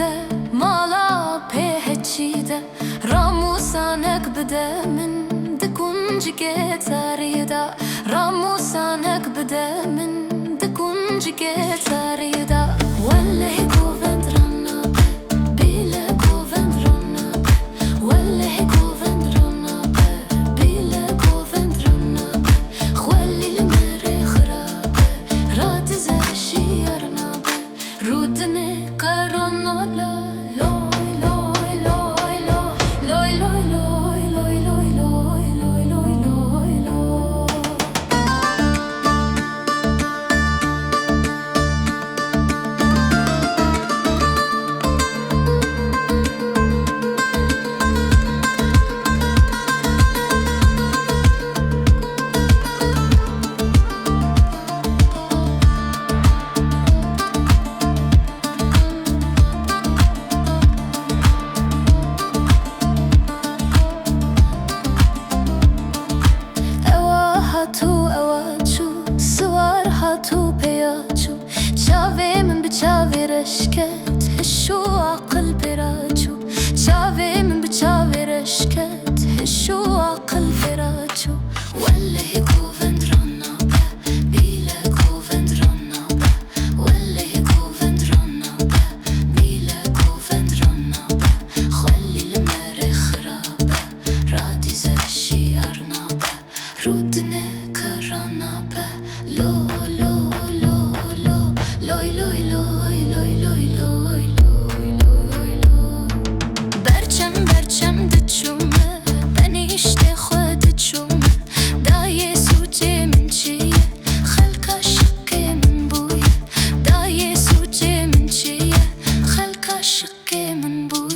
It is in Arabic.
به مالا پیهچیده راموسانک بده من دکون جگه تاریدا راموسانک بده من دکون جگه تاریدا وله کوفند رانا بیله کوفند رانا وله کوفند رانا بیله کوفند رانا خولی المره خرابه راد زرشی ارنابه رودنه کارانا لوی لوی لوی لوی لوی لوی لوی لوی لوی لوی لوی لوی هاتو پیاچو چاوه من به چاوه رشکت هشو عقل براچو چاوه من به چاوه رشکت هشو عقل براچو وله کوفند رانا بیله کوفند رانا وله کوفند رانا بیله کوفند رانا خولی المره خرابه رادی زرشی ارنابه رودنه کرانابه لو لوی لوی لوی لوی لوی لوی لوی لوی برچم دچومه بنی اشته خود دچومه دای سوچه من چیه خلکا شکه من بویه دای سوچه من چیه خلکا شکه من بویه